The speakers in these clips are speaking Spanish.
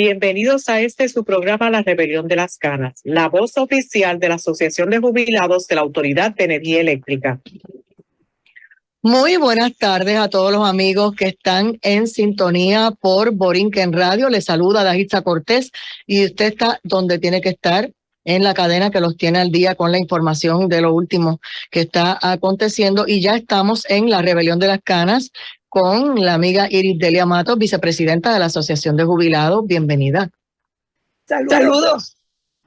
Bienvenidos a su programa La Rebelión de las Canas, la voz oficial de la Asociación de Jubilados de la Autoridad de Energía Eléctrica. Muy buenas tardes a todos los amigos que están en sintonía por Borinquen Radio. Les saluda Dajitza Cortés y usted está donde tiene que estar, en la cadena que los tiene al día con la información de lo último que está aconteciendo. Y ya estamos en La Rebelión de las Canas con la amiga Iris Delia Matos, vicepresidenta de la Asociación de Jubilados. Bienvenida. Saludos.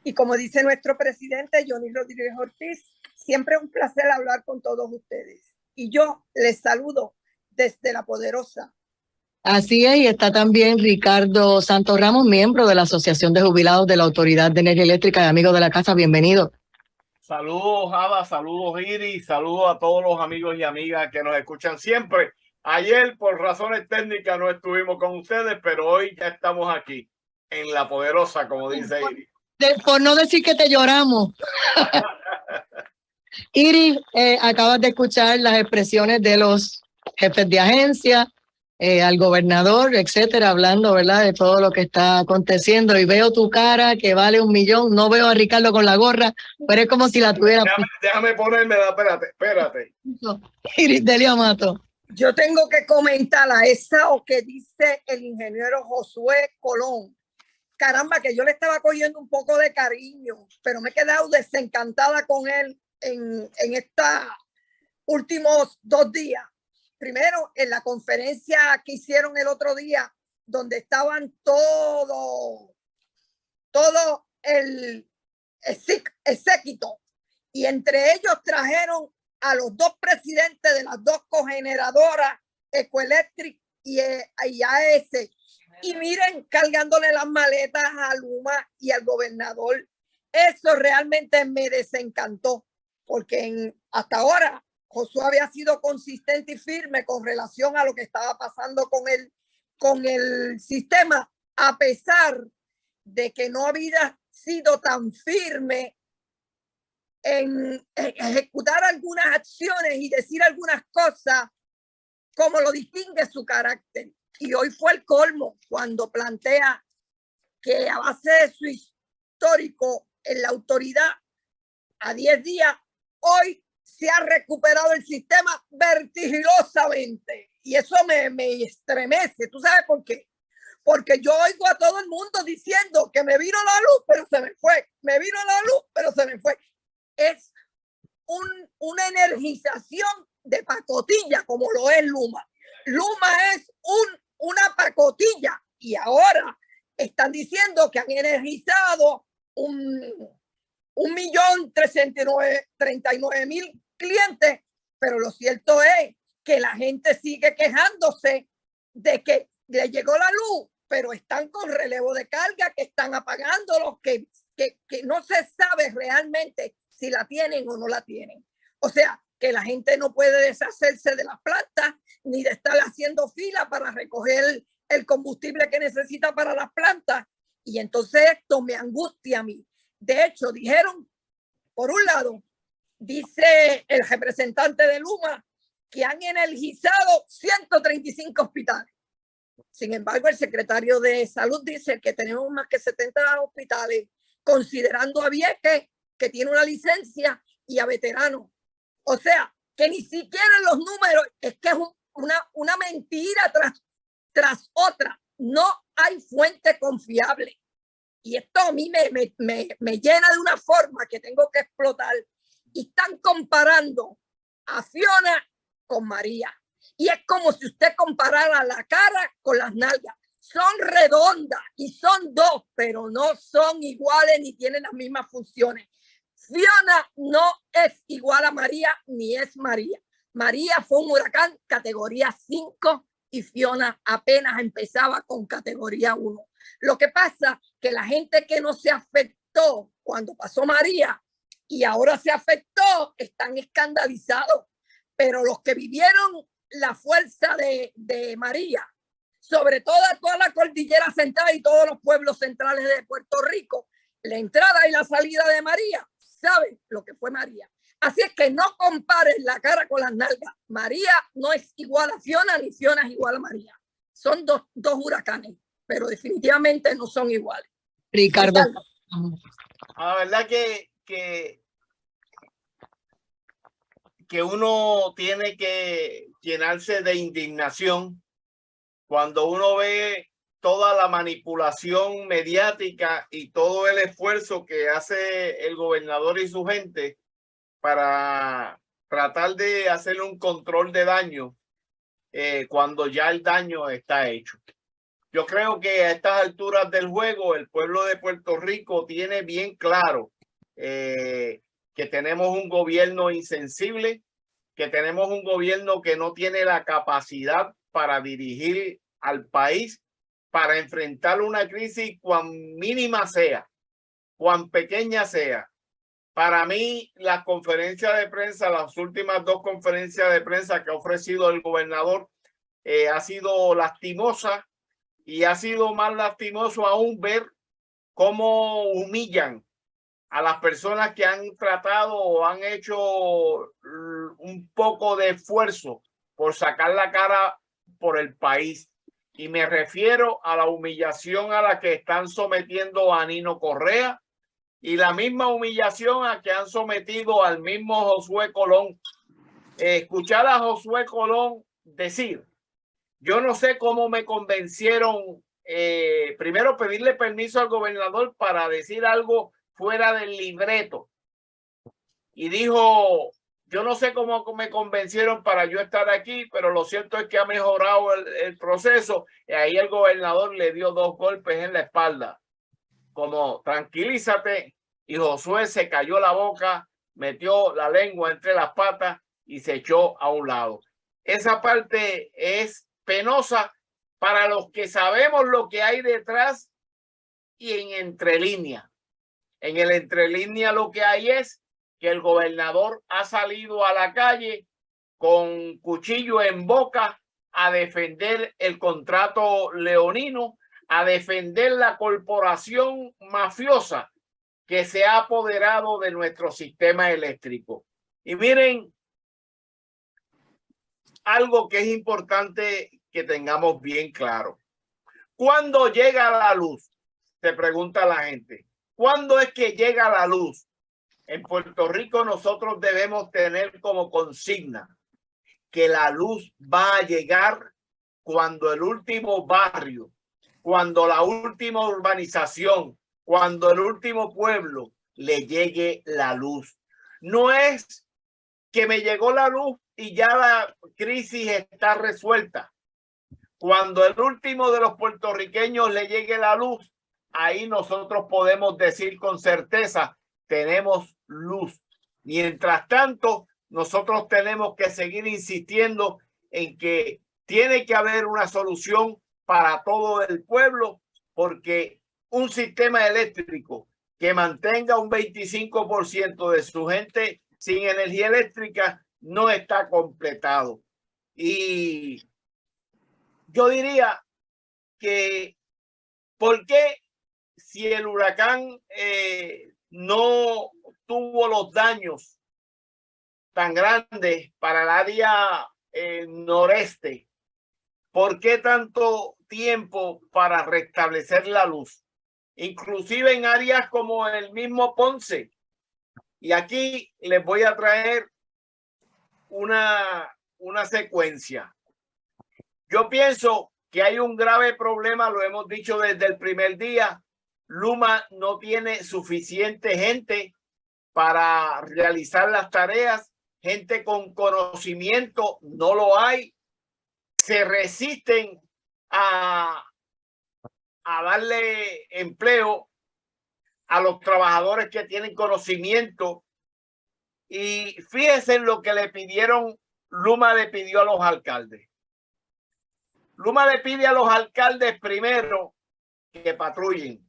Y como dice nuestro presidente Johnny Rodríguez Ortiz, siempre un placer hablar con todos ustedes. Y yo les saludo desde La Poderosa. Así es, y está también Ricardo Santos Ramos, miembro de la Asociación de Jubilados de la Autoridad de Energía Eléctrica y amigo de la casa. Bienvenido. Saludos, Ada, saludos, Iris, saludos a todos los amigos y amigas que nos escuchan siempre. Ayer, por razones técnicas, no estuvimos con ustedes, pero hoy ya estamos aquí, en La Poderosa, como dice Iris. Por no decir que te lloramos. Iris, acabas de escuchar las expresiones de los jefes de agencia, al gobernador, etcétera, hablando, ¿verdad?, de todo lo que está aconteciendo. Y veo tu cara que vale 1 millón. No veo a Ricardo con la gorra, pero es como si la tuviera. Déjame ponerme, espérate. Iris Delia Matos. Yo tengo que comentar a esa o que dice el ingeniero Josué Colón. Caramba, que yo le estaba cogiendo un poco de cariño, pero me he quedado desencantada con él en estos últimos 2 días. Primero, en la conferencia que hicieron el otro día, donde estaban todo el séquito, y entre ellos trajeron a los 2 presidentes de las 2 cogeneradoras, Ecoelectric y AES, y miren, cargándole las maletas a Luma y al gobernador. Eso realmente me desencantó, porque hasta ahora Josué había sido consistente y firme con relación a lo que estaba pasando con el sistema, a pesar de que no había sido tan firme en ejecutar algunas acciones y decir algunas cosas como lo distingue su carácter. Y hoy fue el colmo cuando plantea que a base de su histórico en la autoridad a 10 días, hoy se ha recuperado el sistema vertiginosamente. Y eso me estremece. ¿Tú sabes por qué? Porque yo oigo a todo el mundo diciendo que me vino la luz, pero se me fue. Me vino la luz, pero se me fue. Es una energización de pacotilla, como lo es Luma. Luma es una pacotilla. Y ahora están diciendo que han energizado 1.039.000 clientes, pero lo cierto es que la gente sigue quejándose de que le llegó la luz, pero están con relevo de carga, que están apagándolos, que no se sabe realmente si la tienen o no la tienen. O sea, que la gente no puede deshacerse de las plantas ni de estar haciendo fila para recoger el combustible que necesita para las plantas. Y entonces esto me angustia a mí. De hecho, dijeron, por un lado, dice el representante de Luma, que han energizado 135 hospitales. Sin embargo, el secretario de Salud dice que tenemos más que 70 hospitales, considerando a Vieques, que tiene una licencia, y a veteranos. O sea, que ni siquiera los números, es que es una mentira tras otra. No hay fuente confiable. Y esto a mí me llena de una forma que tengo que explotar. Y están comparando a Fiona con María. Y es como si usted comparara la cara con las nalgas. Son redondas y son 2, pero no son iguales ni tienen las mismas funciones. Fiona no es igual a María ni es María. María fue un huracán categoría 5 y Fiona apenas empezaba con categoría 1. Lo que pasa que la gente que no se afectó cuando pasó María y ahora se afectó están escandalizados, pero los que vivieron la fuerza de María, sobre toda la cordillera central y todos los pueblos centrales de Puerto Rico, la entrada y la salida de María, saben lo que fue María. Así es que no comparen la cara con las nalgas. María no es igual a Fiona, ni Fiona es igual a María. Son dos huracanes. pero definitivamente no son iguales. Ricardo. La verdad que uno tiene que llenarse de indignación cuando uno ve toda la manipulación mediática y todo el esfuerzo que hace el gobernador y su gente para tratar de hacer un control de daño cuando ya el daño está hecho. Yo creo que a estas alturas del juego el pueblo de Puerto Rico tiene bien claro que tenemos un gobierno insensible, que tenemos un gobierno que no tiene la capacidad para dirigir al país, para enfrentar una crisis cuan mínima sea, cuan pequeña sea. Para mí, las conferencias de prensa, las últimas dos conferencias de prensa que ha ofrecido el gobernador, ha sido lastimosa, y ha sido más lastimoso aún ver cómo humillan a las personas que han tratado o han hecho un poco de esfuerzo por sacar la cara por el país. Y me refiero a la humillación a la que están sometiendo a Nino Correa y la misma humillación a que han sometido al mismo Josué Colón. Escuchar a Josué Colón decir: yo no sé cómo me convencieron, primero pedirle permiso al gobernador para decir algo fuera del libreto. Y dijo: yo no sé cómo me convencieron para yo estar aquí, pero lo cierto es que ha mejorado el proceso. Y ahí el gobernador le dio 2 golpes en la espalda, como tranquilízate. Y Josué se cayó la boca, metió la lengua entre las patas y se echó a un lado. Esa parte es penosa para los que sabemos lo que hay detrás y en entrelínea. En el entrelínea lo que hay es que el gobernador ha salido a la calle con cuchillo en boca a defender el contrato leonino, a defender la corporación mafiosa que se ha apoderado de nuestro sistema eléctrico. Y miren, algo que es importante que tengamos bien claro. ¿Cuándo llega la luz? Se pregunta la gente. ¿Cuándo es que llega la luz? En Puerto Rico nosotros debemos tener como consigna que la luz va a llegar cuando el último barrio, cuando la última urbanización, cuando el último pueblo le llegue la luz. No es que me llegó la luz y ya la crisis está resuelta. Cuando el último de los puertorriqueños le llegue la luz, ahí nosotros podemos decir con certeza: tenemos luz. Mientras tanto, nosotros tenemos que seguir insistiendo en que tiene que haber una solución para todo el pueblo, porque un sistema eléctrico que mantenga un 25% de su gente sin energía eléctrica no está completado. Y yo diría que ¿por qué si el huracán no tuvo los daños tan grandes para el área noreste, por qué tanto tiempo para restablecer la luz? Inclusive en áreas como el mismo Ponce. Y aquí les voy a traer una secuencia. Yo pienso que hay un grave problema, lo hemos dicho desde el primer día. Luma no tiene suficiente gente para realizar las tareas, gente con conocimiento no lo hay. Se resisten a darle empleo a los trabajadores que tienen conocimiento. Y fíjense en lo que le pidieron, Luma le pidió a los alcaldes. Luma le pide a los alcaldes primero que patrullen,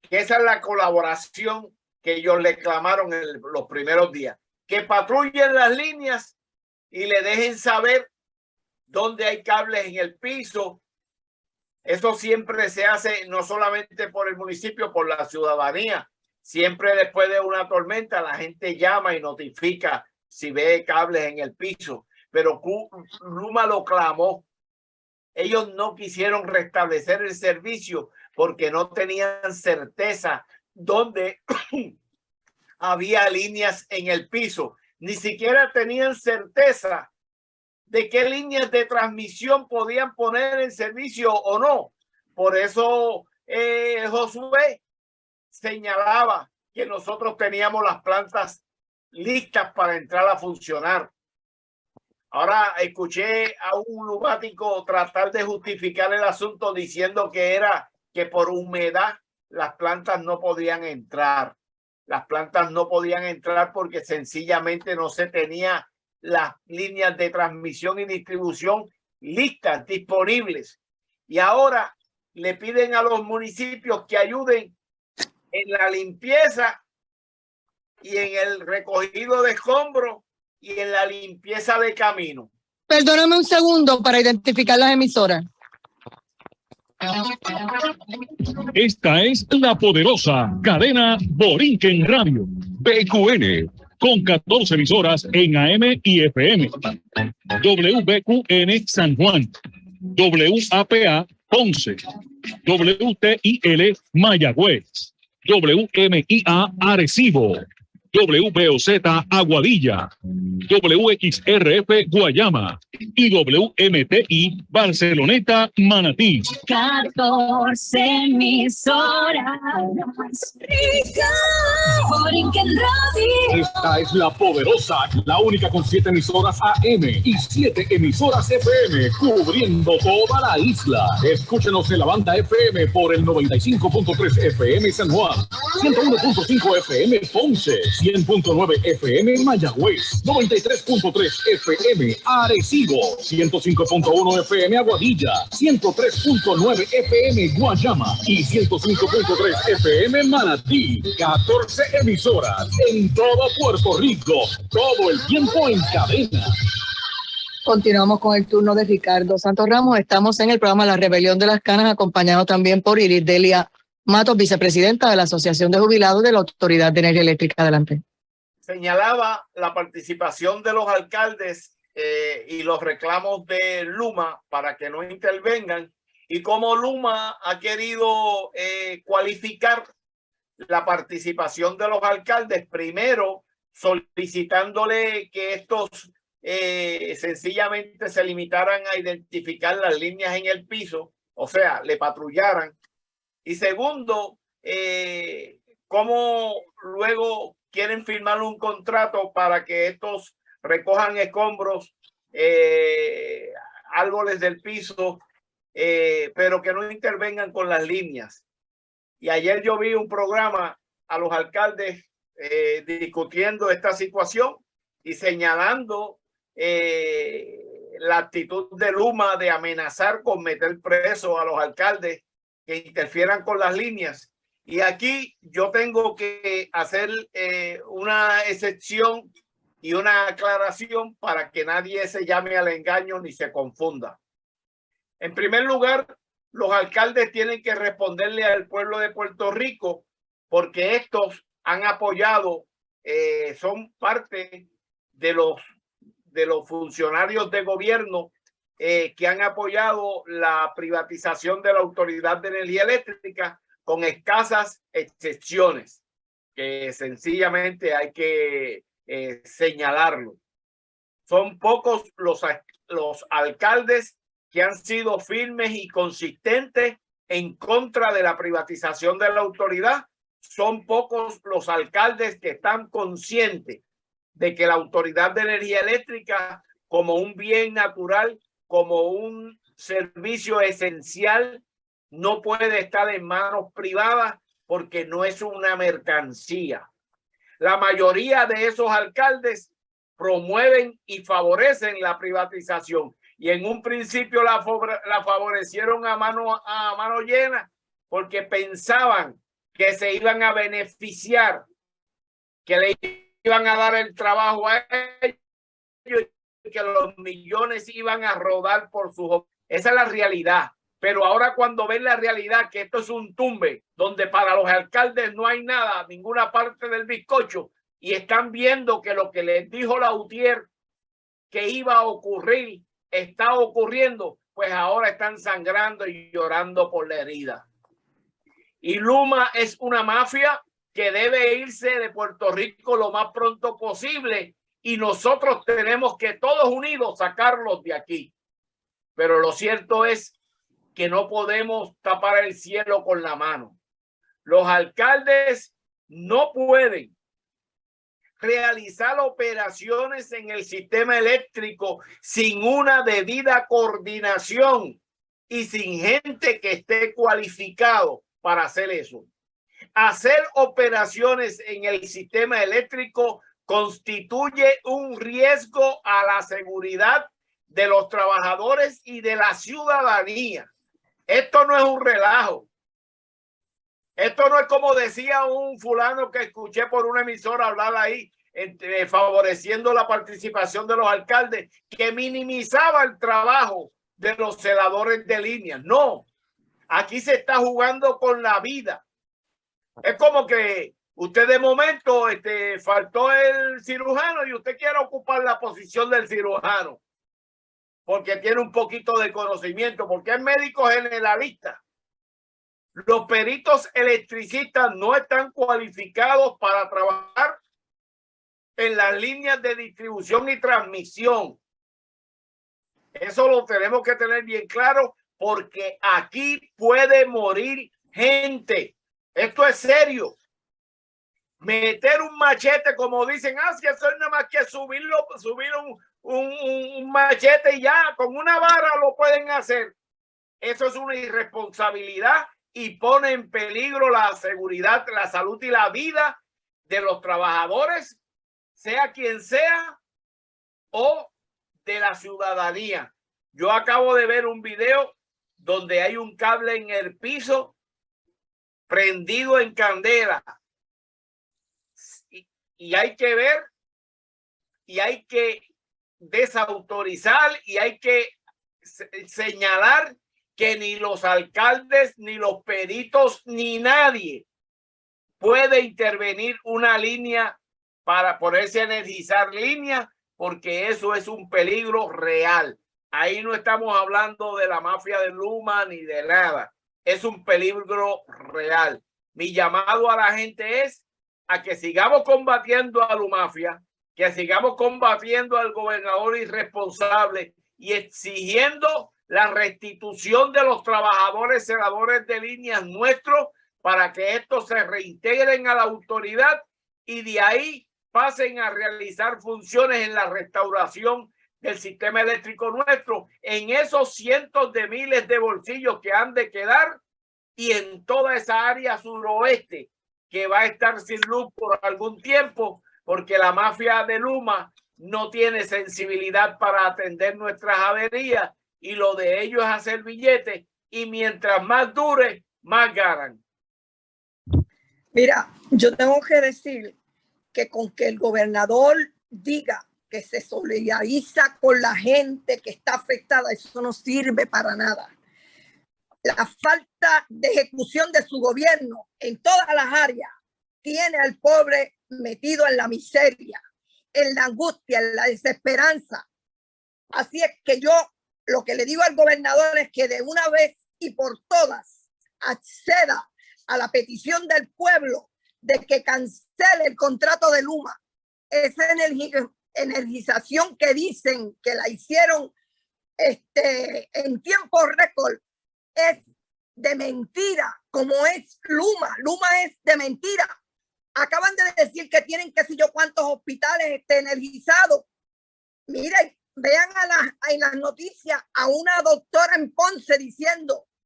que esa es la colaboración que ellos le clamaron en los primeros días, que patrullen las líneas y le dejen saber dónde hay cables en el piso. Eso siempre se hace no solamente por el municipio, por la ciudadanía. Siempre después de una tormenta la gente llama y notifica si ve cables en el piso. Pero Luma lo clamó. ellos no quisieron restablecer el servicio porque no tenían certeza dónde había líneas en el piso. Ni siquiera tenían certeza de qué líneas de transmisión podían poner en servicio o no. Por eso Josué señalaba que nosotros teníamos las plantas listas para entrar a funcionar. Ahora escuché a un lunático tratar de justificar el asunto diciendo que era que por humedad las plantas no podían entrar. Las plantas no podían entrar porque sencillamente no se tenía las líneas de transmisión y distribución listas, disponibles. Y ahora le piden a los municipios que ayuden en la limpieza y en el recogido de escombros y en la limpieza de camino. Perdóname un segundo para identificar las emisoras. Esta es la poderosa cadena Borinquen Radio, BQN, con 14 emisoras en AM y FM. WBQN San Juan, WAPA Ponce, WTIL Mayagüez, WMIA Arecibo, WBOZ Aguadilla, WXRF Guayama y WMTI Barceloneta Manatí. 14 emisoras. Borinquen Radio. Esta es la poderosa, la única con 7 emisoras AM y 7 emisoras FM, cubriendo toda la isla. Escúchenos en la banda FM por el 95.3 FM San Juan, 101.5 FM Ponce, 100.9 FM Mayagüez, 93.3 FM Arecibo, 105.1 FM Aguadilla, 103.9 FM Guayama y 105.3 FM Manatí. 14 emisoras en todo Puerto Rico, todo el tiempo en cadena. Continuamos con el turno de Ricardo Santos Ramos. Estamos en el programa La Rebelión de las Canas, acompañado también por Iris Delia Matos, vicepresidenta de la Asociación de Jubilados de la Autoridad de Energía Eléctrica. Adelante. Señalaba la participación de los alcaldes y los reclamos de Luma para que no intervengan, y cómo Luma ha querido cualificar la participación de los alcaldes, primero solicitándole que estos sencillamente se limitaran a identificar las líneas en el piso, o sea, le patrullaran. Y segundo, cómo luego quieren firmar un contrato para que estos recojan escombros, árboles del piso, pero que no intervengan con las líneas. Y ayer yo vi un programa a los alcaldes discutiendo esta situación y señalando la actitud de Luma de amenazar con meter preso a los alcaldes que interfieran con las líneas. Y aquí yo tengo que hacer una excepción y una aclaración para que nadie se llame al engaño ni se confunda. En primer lugar, los alcaldes tienen que responderle al pueblo de Puerto Rico porque estos han apoyado, son parte de los funcionarios de gobierno que han apoyado la privatización de la Autoridad de Energía Eléctrica, con escasas excepciones, que sencillamente hay que señalarlo. Son pocos los alcaldes que han sido firmes y consistentes en contra de la privatización de la autoridad. Son pocos los alcaldes que están conscientes de que la Autoridad de Energía Eléctrica, como un bien natural, como un servicio esencial, no puede estar en manos privadas porque no es una mercancía. La mayoría de esos alcaldes promueven y favorecen la privatización, y en un principio la favorecieron a mano llena porque pensaban que se iban a beneficiar, que le iban a dar el trabajo a ellos y que los millones iban a rodar por sus... Esa es la realidad. Pero ahora cuando ven la realidad que esto es un tumbe, donde para los alcaldes no hay nada, ninguna parte del bizcocho, y están viendo que lo que les dijo Lautier que iba a ocurrir está ocurriendo, pues ahora están sangrando y llorando por la herida. Y Luma es una mafia que debe irse de Puerto Rico lo más pronto posible y nosotros tenemos que todos unidos sacarlos de aquí. Pero lo cierto es que no podemos tapar el cielo con la mano. Los alcaldes no pueden realizar operaciones en el sistema eléctrico sin una debida coordinación y sin gente que esté cualificado para hacer eso. Hacer operaciones en el sistema eléctrico constituye un riesgo a la seguridad de los trabajadores y de la ciudadanía. Esto no es un relajo. Esto no es como decía un fulano que escuché por una emisora hablar ahí, favoreciendo la participación de los alcaldes, que minimizaba el trabajo de los celadores de línea. No, aquí se está jugando con la vida. Es como que usted de momento faltó el cirujano y usted quiere ocupar la posición del cirujano porque tiene un poquito de conocimiento, porque es médico generalista. Los peritos electricistas no están cualificados para trabajar en las líneas de distribución y transmisión. Eso lo tenemos que tener bien claro porque aquí puede morir gente. Esto es serio. Meter un machete, como dicen, si eso es nada más que subir un machete y ya, con una vara lo pueden hacer. Eso es una irresponsabilidad y pone en peligro la seguridad, la salud y la vida de los trabajadores, sea quien sea, o de la ciudadanía. Yo acabo de ver un video donde hay un cable en el piso prendido en candela y hay que ver y hay que desautorizar y hay que señalar que ni los alcaldes, ni los peritos, ni nadie puede intervenir una línea para ponerse a energizar línea, porque eso es un peligro real. Ahí no estamos hablando de la mafia de Luma ni de nada. Es un peligro real. Mi llamado a la gente es a que sigamos combatiendo a la mafia, que sigamos combatiendo al gobernador irresponsable y exigiendo la restitución de los trabajadores celadores de líneas nuestros para que estos se reintegren a la autoridad y de ahí pasen a realizar funciones en la restauración del sistema eléctrico nuestro, en esos cientos de miles de bolsillos que han de quedar y en toda esa área suroeste que va a estar sin luz por algún tiempo porque la mafia de Luma no tiene sensibilidad para atender nuestras averías y lo de ellos es hacer billetes y mientras más dure, más ganan. Mira, yo tengo que decir que con que el gobernador diga que se solidariza con la gente que está afectada, eso no sirve para nada. La falta de ejecución de su gobierno en todas las áreas tiene al pobre metido en la miseria, en la angustia, en la desesperanza. Así es que yo lo que le digo al gobernador es que de una vez y por todas acceda a la petición del pueblo de que cancele el contrato de Luma. Esa energización que dicen que la hicieron en tiempo récord es de mentira, como es Luma. Luma es de mentira. Acaban de decir que tienen qué sé yo cuántos hospitales energizados. Miren, vean en las noticias a una doctora en Ponce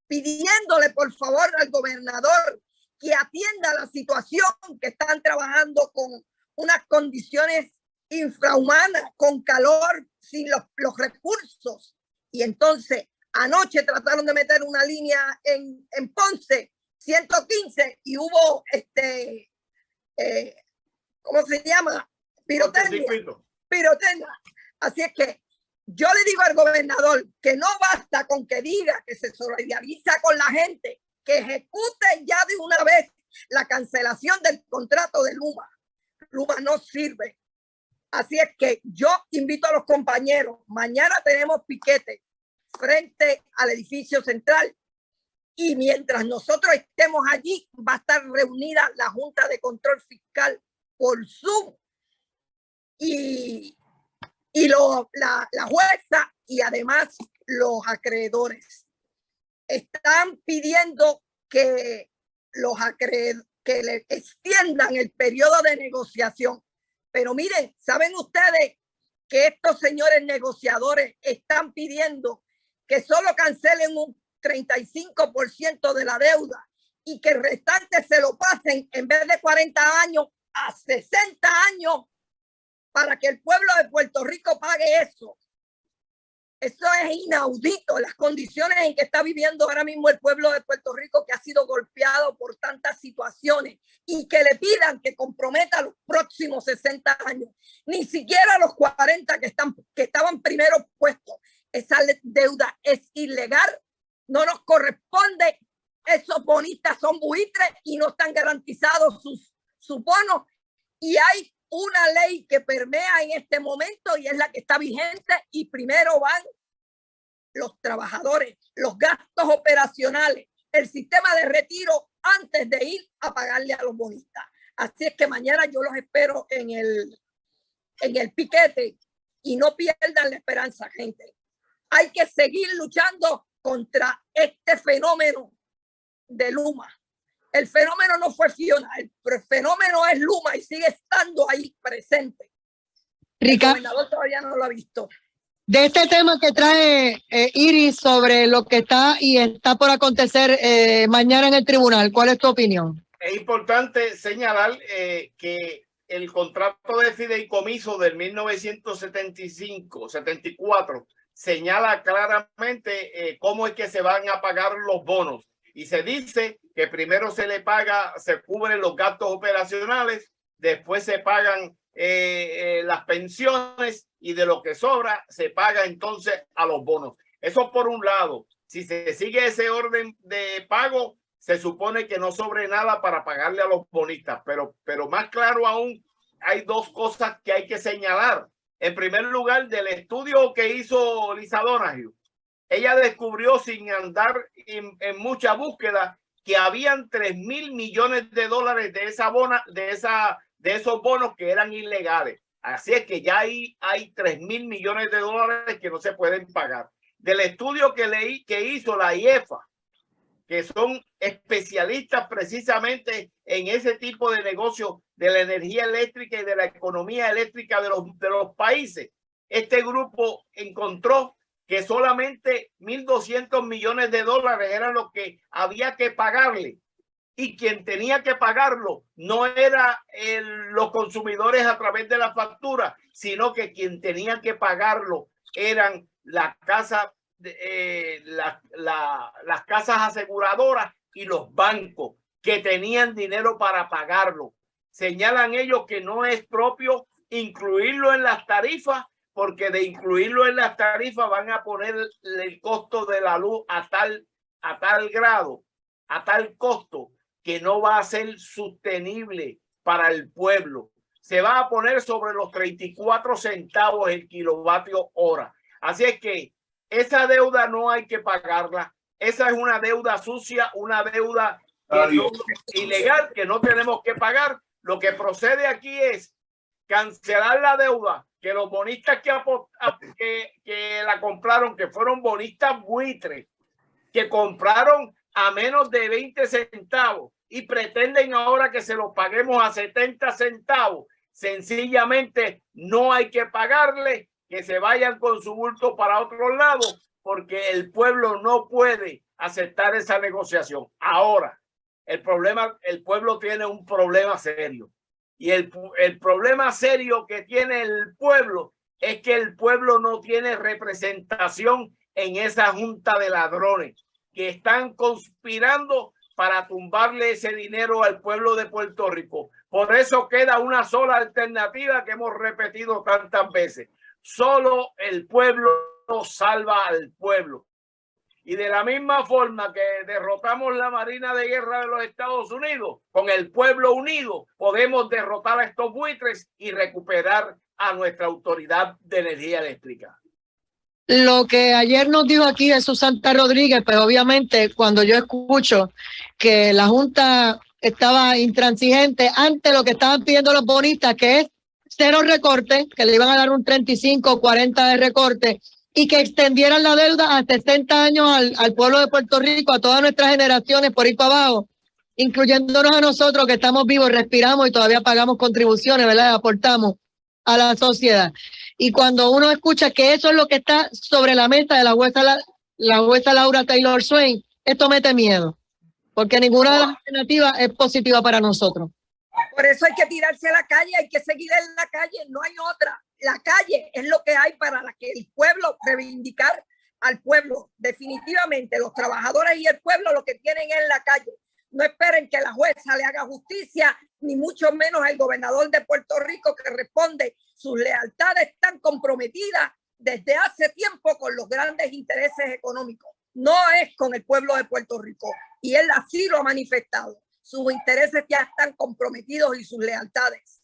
pidiéndole por favor al gobernador que atienda la situación, que están trabajando con unas condiciones infrahumanas, con calor, sin los recursos. Y entonces anoche trataron de meter una línea en Ponce, 115, y hubo ¿cómo se llama? Pirotecnia. Así es que yo le digo al gobernador que no basta con que diga que se solidariza con la gente, que ejecute ya de una vez la cancelación del contrato de Luma. Luma no sirve. Así es que yo invito a los compañeros, mañana tenemos piquete. frente al edificio central. Y mientras nosotros estemos allí, va a estar reunida la Junta de Control Fiscal por Zoom y la jueza y además los acreedores. Están pidiendo que que le extiendan el periodo de negociación. Pero miren, ¿saben ustedes que estos señores negociadores están pidiendo que solo cancelen un 35% de la deuda y que el restante se lo pasen en vez de 40 años a 60 años para que el pueblo de Puerto Rico pague eso? Eso es inaudito, las condiciones en que está viviendo ahora mismo el pueblo de Puerto Rico, que ha sido golpeado por tantas situaciones, y que le pidan que comprometa los próximos 60 años, ni siquiera los 40 que estaban primero puestos. Esa deuda es ilegal, no nos corresponde. Esos bonistas son buitres y no están garantizados sus bonos. Y hay una ley que permea en este momento y es la que está vigente, y primero van los trabajadores, los gastos operacionales, el sistema de retiro antes de ir a pagarle a los bonistas. Así es que mañana yo los espero en el piquete y no pierdan la esperanza, gente. Hay que seguir luchando contra este fenómeno de Luma. El fenómeno no fue Fiona, el fenómeno es Luma y sigue estando ahí presente. Ricardo, el gobernador todavía no lo ha visto. De este tema que trae Iris sobre lo que está por acontecer mañana en el tribunal, ¿cuál es tu opinión? Es importante señalar que el contrato de fideicomiso del 1975-74 señala claramente cómo es que se van a pagar los bonos. Y se dice que primero se cubren los gastos operacionales, después se pagan las pensiones y de lo que sobra se paga entonces a los bonos. Eso por un lado. Si se sigue ese orden de pago, se supone que no sobre nada para pagarle a los bonistas. Pero más claro aún, hay dos cosas que hay que señalar. En primer lugar, del estudio que hizo Lisa Donahue, ella descubrió sin andar en mucha búsqueda que habían $3,000 millones de esos bonos que eran ilegales. Así es que ya hay $3,000 millones de dólares que no se pueden pagar. Del estudio que hizo la IEFA, que son especialistas precisamente en ese tipo de negocio de la energía eléctrica y de la economía eléctrica de los países, este grupo encontró que solamente 1.200 millones de dólares eran lo que había que pagarle, y quien tenía que pagarlo no era los consumidores a través de la factura, sino que quien tenía que pagarlo eran las casas aseguradoras y los bancos que tenían dinero para pagarlo. Señalan ellos que no es propio incluirlo en las tarifas, porque de incluirlo en las tarifas van a poner el costo de la luz a tal grado, a tal costo, que no va a ser sostenible para el pueblo. Se va a poner sobre los 34 centavos el kilovatio hora. Así es que esa deuda no hay que pagarla. Esa es una deuda sucia, una deuda ilegal que no tenemos que pagar. Lo que procede aquí es cancelar la deuda, que los bonistas que la compraron, que fueron bonistas buitres, que compraron a menos de 20 centavos y pretenden ahora que se los paguemos a 70 centavos. Sencillamente no hay que pagarle, que se vayan con su bulto para otro lado, porque el pueblo no puede aceptar esa negociación. Ahora, el pueblo tiene un problema serio. Y el problema serio que tiene el pueblo es que el pueblo no tiene representación en esa junta de ladrones que están conspirando para tumbarle ese dinero al pueblo de Puerto Rico. Por eso queda una sola alternativa que hemos repetido tantas veces. Solo el pueblo salva al pueblo. Y de la misma forma que derrotamos la Marina de Guerra de los Estados Unidos, con el pueblo unido podemos derrotar a estos buitres y recuperar a nuestra autoridad de energía eléctrica. Lo que ayer nos dijo aquí Jesús Santa Rodríguez, pues obviamente cuando yo escucho que la Junta estaba intransigente ante lo que estaban pidiendo los bonistas, que es cero recorte, que le iban a dar un 35 o 40 de recorte y que extendieran la deuda a 60 años al pueblo de Puerto Rico, a todas nuestras generaciones por ir para abajo, incluyéndonos a nosotros que estamos vivos, respiramos y todavía pagamos contribuciones, ¿verdad? Aportamos a la sociedad. Y cuando uno escucha que eso es lo que está sobre la mesa de la jueza Laura Taylor Swain, esto mete miedo, porque ninguna de las alternativas es positiva para nosotros. Por eso hay que tirarse a la calle, hay que seguir en la calle, no hay otra. La calle es lo que hay para que el pueblo, reivindicar al pueblo. Definitivamente los trabajadores y el pueblo lo que tienen es la calle. No esperen que la jueza le haga justicia, ni mucho menos el gobernador de Puerto Rico, que responde. Sus lealtades están comprometidas desde hace tiempo con los grandes intereses económicos. No es con el pueblo de Puerto Rico. Y él así lo ha manifestado. Sus intereses ya están comprometidos y sus lealtades.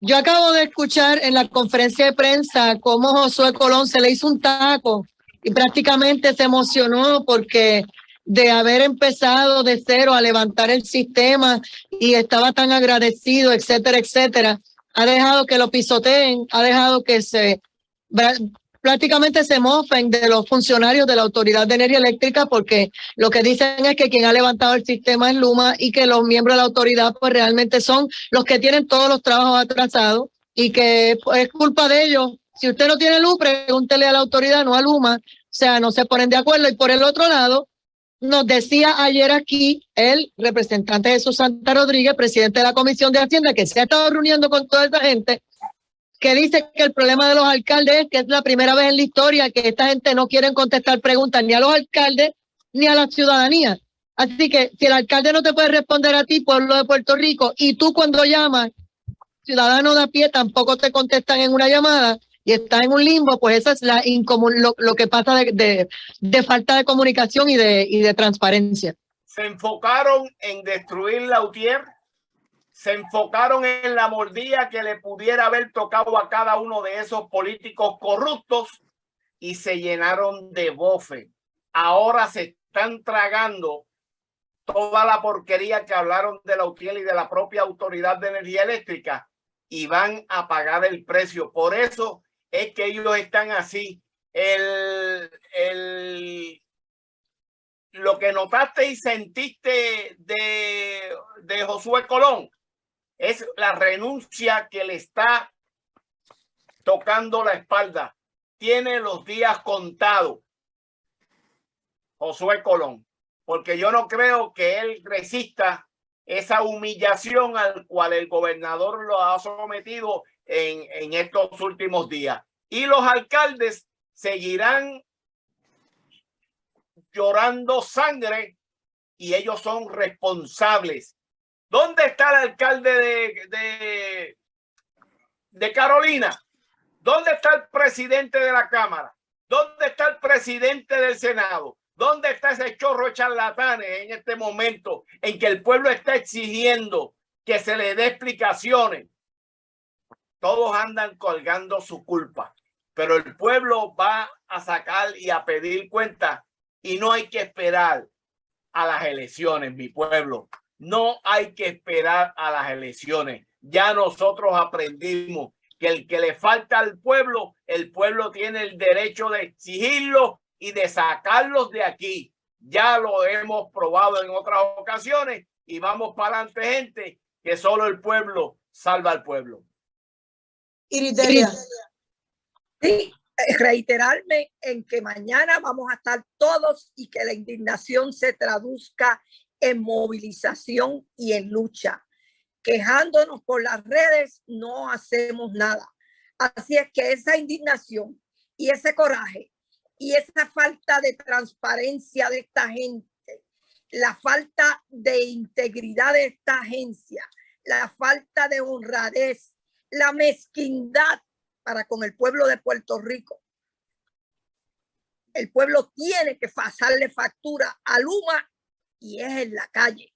Yo acabo de escuchar en la conferencia de prensa cómo Josué Colón se le hizo un taco y prácticamente se emocionó porque de haber empezado de cero a levantar el sistema y estaba tan agradecido, etcétera, etcétera, ha dejado que lo pisoteen, ha dejado que prácticamente se mofen de los funcionarios de la Autoridad de Energía Eléctrica, porque lo que dicen es que quien ha levantado el sistema es Luma y que los miembros de la autoridad pues realmente son los que tienen todos los trabajos atrasados y que es culpa de ellos. Si usted no tiene luz, pregúntele a la autoridad, no a Luma. O sea, no se ponen de acuerdo. Y por el otro lado, nos decía ayer aquí el representante Jesús Santa Rodríguez, presidente de la Comisión de Hacienda, que se ha estado reuniendo con toda esa gente, que dice que el problema de los alcaldes es que es la primera vez en la historia que esta gente no quiere contestar preguntas ni a los alcaldes ni a la ciudadanía. Así que si el alcalde no te puede responder a ti, pueblo de Puerto Rico, y tú cuando llamas, ciudadano de a pie, tampoco te contestan en una llamada y estás en un limbo, pues esa es lo que pasa de falta de comunicación y de transparencia. Se enfocaron en destruir Lautier, se enfocaron en la mordida que le pudiera haber tocado a cada uno de esos políticos corruptos y se llenaron de bofe. Ahora se están tragando toda la porquería que hablaron de Lautier y de la propia Autoridad de Energía Eléctrica y van a pagar el precio. Por eso es que ellos están así. Lo que notaste y sentiste de Josué Colón es la renuncia que le está tocando la espalda. Tiene los días contados, Josué Colón, porque yo no creo que él resista esa humillación al cual el gobernador lo ha sometido en estos últimos días. Y los alcaldes seguirán llorando sangre y ellos son responsables. ¿Dónde está el alcalde de Carolina? ¿Dónde está el presidente de la Cámara? ¿Dónde está el presidente del Senado? ¿Dónde está ese chorro de charlatanes en este momento en que el pueblo está exigiendo que se le dé explicaciones? Todos andan colgando su culpa, pero el pueblo va a sacar y a pedir cuentas y no hay que esperar a las elecciones, mi pueblo. No hay que esperar a las elecciones. Ya nosotros aprendimos que el que le falta al pueblo, el pueblo tiene el derecho de exigirlo y de sacarlos de aquí. Ya lo hemos probado en otras ocasiones y vamos para adelante, gente, que solo el pueblo salva al pueblo. Iridelia. Sí, reiterarme en que mañana vamos a estar todos y que la indignación se traduzca en movilización y en lucha. Quejándonos por las redes no hacemos nada. Así es que esa indignación y ese coraje y esa falta de transparencia de esta gente, la falta de integridad de esta agencia, la falta de honradez, la mezquindad para con el pueblo de Puerto Rico. El pueblo tiene que pasarle factura a Luma y es en la calle.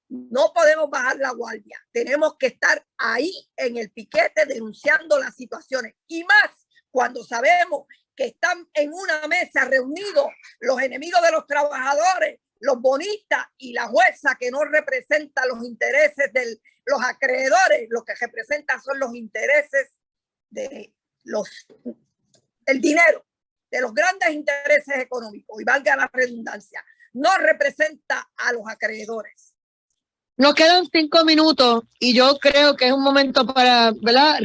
No podemos bajar la guardia. Tenemos que estar ahí en el piquete denunciando las situaciones y más cuando sabemos que están en una mesa reunidos los enemigos de los trabajadores, los bonistas y la jueza que no representa los intereses de los acreedores, lo que representan son los intereses de el dinero, de los grandes intereses económicos, y valga la redundancia, no representa a los acreedores. Nos quedan 5 minutos y yo creo que es un momento para, ¿verdad?,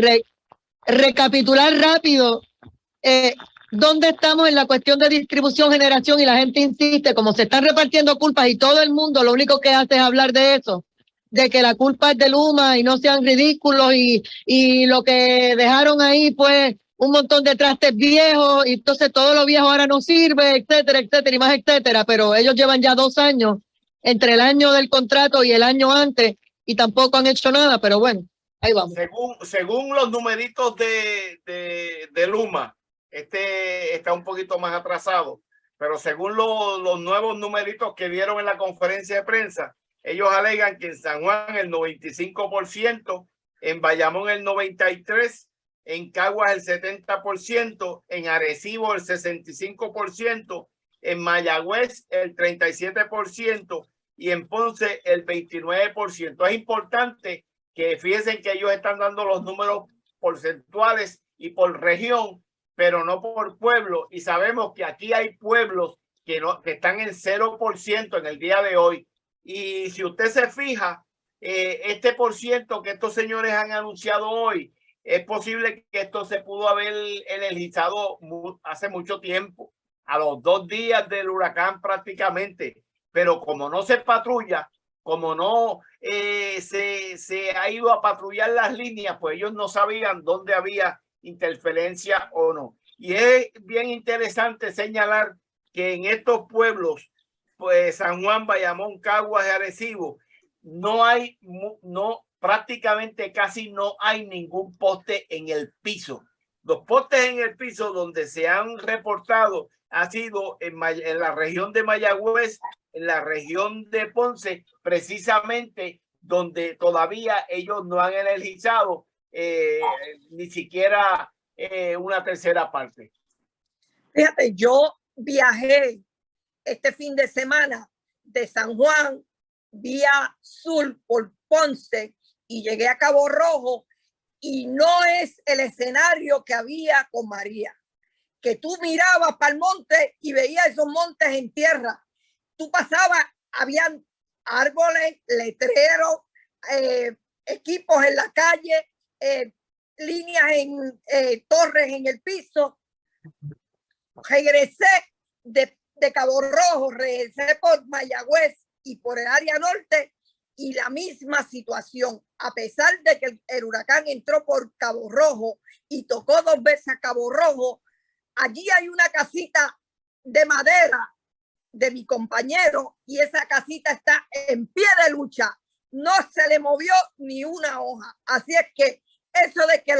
recapitular rápido dónde estamos en la cuestión de distribución, generación, y la gente insiste, como se están repartiendo culpas y todo el mundo lo único que hace es hablar de eso, de que la culpa es de Luma y no sean ridículos y lo que dejaron ahí pues un montón de trastes viejos y entonces todo lo viejo ahora no sirve, etcétera, etcétera y más etcétera, pero ellos llevan ya 2 años entre el año del contrato y el año antes y tampoco han hecho nada, pero bueno, ahí vamos. Según los numeritos de Luma, está un poquito más atrasado, pero según los nuevos numeritos que dieron en la conferencia de prensa, ellos alegan que en San Juan el 95%, en Bayamón el 93%, en Caguas el 70%, en Arecibo el 65%, en Mayagüez el 37% y en Ponce el 29%. Es importante que fíjense que ellos están dando los números porcentuales y por región, pero no por pueblo. Y sabemos que aquí hay pueblos que están en 0% en el día de hoy. Y si usted se fija, este por ciento que estos señores han anunciado hoy, es posible que esto se pudo haber energizado hace mucho tiempo, a los 2 días del huracán prácticamente, pero como no se patrulla, como no se ha ido a patrullar las líneas, pues ellos no sabían dónde había interferencia o no. Y es bien interesante señalar que en estos pueblos, pues San Juan, Bayamón, Caguas y Arecibo, prácticamente casi no hay ningún poste en el piso. Los postes en el piso donde se han reportado ha sido en la región de Mayagüez, en la región de Ponce, precisamente donde todavía ellos no han energizado ni siquiera una tercera parte. Fíjate, yo viajé este fin de semana de San Juan vía sur por Ponce y llegué a Cabo Rojo y no es el escenario que había con María, que tú mirabas para el monte y veías esos montes en tierra. Tú pasabas, habían árboles, letreros, equipos en la calle, líneas en torres en el piso. Regresé de Cabo Rojo, regresé por Mayagüez y por el área norte y la misma situación, a pesar de que el huracán entró por Cabo Rojo y tocó 2 veces a Cabo Rojo. Allí hay una casita de madera de mi compañero y esa casita está en pie de lucha. No se le movió ni una hoja. Así es que eso de que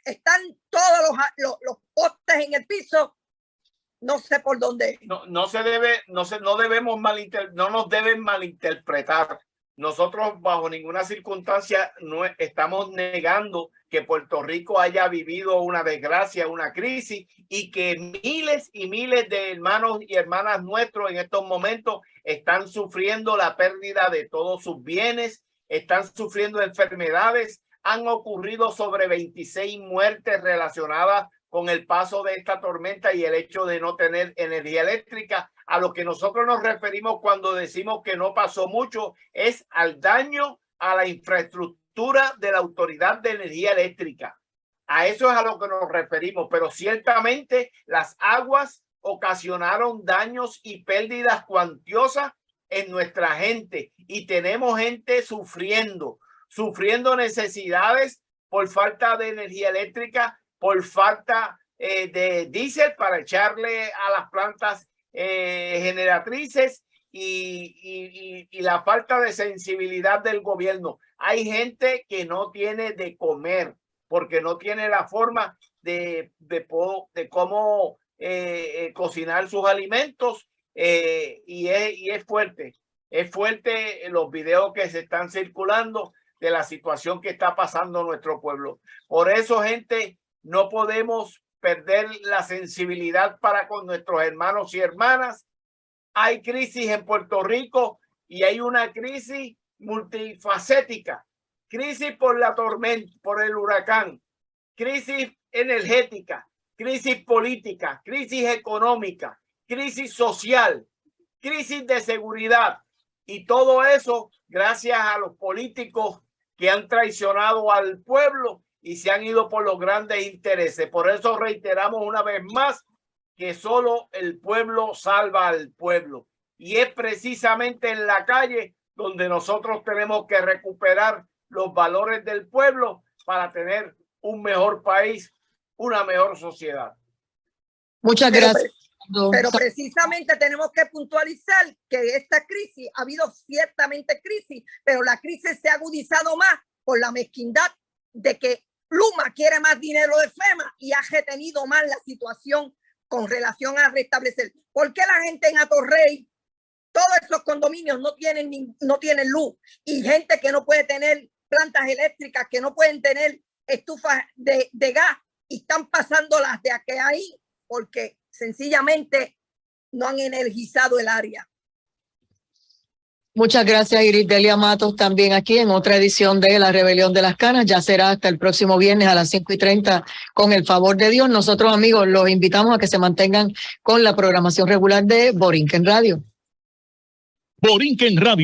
están todos los postes en el piso, no sé por dónde. No nos deben malinterpretar. Nosotros bajo ninguna circunstancia no estamos negando que Puerto Rico haya vivido una desgracia, una crisis y que miles y miles de hermanos y hermanas nuestros en estos momentos están sufriendo la pérdida de todos sus bienes, están sufriendo enfermedades. Han ocurrido sobre 26 muertes relacionadas con el paso de esta tormenta y el hecho de no tener energía eléctrica. A lo que nosotros nos referimos cuando decimos que no pasó mucho es al daño a la infraestructura de la Autoridad de Energía Eléctrica. A eso es a lo que nos referimos, pero ciertamente las aguas ocasionaron daños y pérdidas cuantiosas en nuestra gente y tenemos gente sufriendo necesidades por falta de energía eléctrica, por falta de diésel para echarle a las plantas generatrices y la falta de sensibilidad del gobierno. Hay gente que no tiene de comer porque no tiene la forma de cómo cocinar sus alimentos y es fuerte. Es fuerte los videos que se están circulando de la situación que está pasando en nuestro pueblo. Por eso, gente, no podemos perder la sensibilidad para con nuestros hermanos y hermanas. Hay crisis en Puerto Rico y hay una crisis multifacética. Crisis por la tormenta, por el huracán, crisis energética, crisis política, crisis económica, crisis social, crisis de seguridad. Y todo eso gracias a los políticos que han traicionado al pueblo y se han ido por los grandes intereses. Por eso reiteramos una vez más que solo el pueblo salva al pueblo. Y es precisamente en la calle donde nosotros tenemos que recuperar los valores del pueblo para tener un mejor país, una mejor sociedad. Muchas gracias. Pero precisamente tenemos que puntualizar que esta crisis, ha habido ciertamente crisis, pero la crisis se ha agudizado más por la mezquindad de que Luma quiere más dinero de FEMA y ha retenido más la situación con relación a restablecer. ¿Por qué la gente en Atorrey, todos esos condominios no tienen luz, y gente que no puede tener plantas eléctricas, que no pueden tener estufas de gas y están pasándolas de aquí a ahí porque sencillamente no han energizado el área? Muchas gracias, Iris Delia Matos, también aquí en otra edición de La Rebelión de las Canas. Ya será hasta el próximo viernes a las 5:30 con el favor de Dios. Nosotros, amigos, los invitamos a que se mantengan con la programación regular de Borinquen Radio. Borinquen Radio.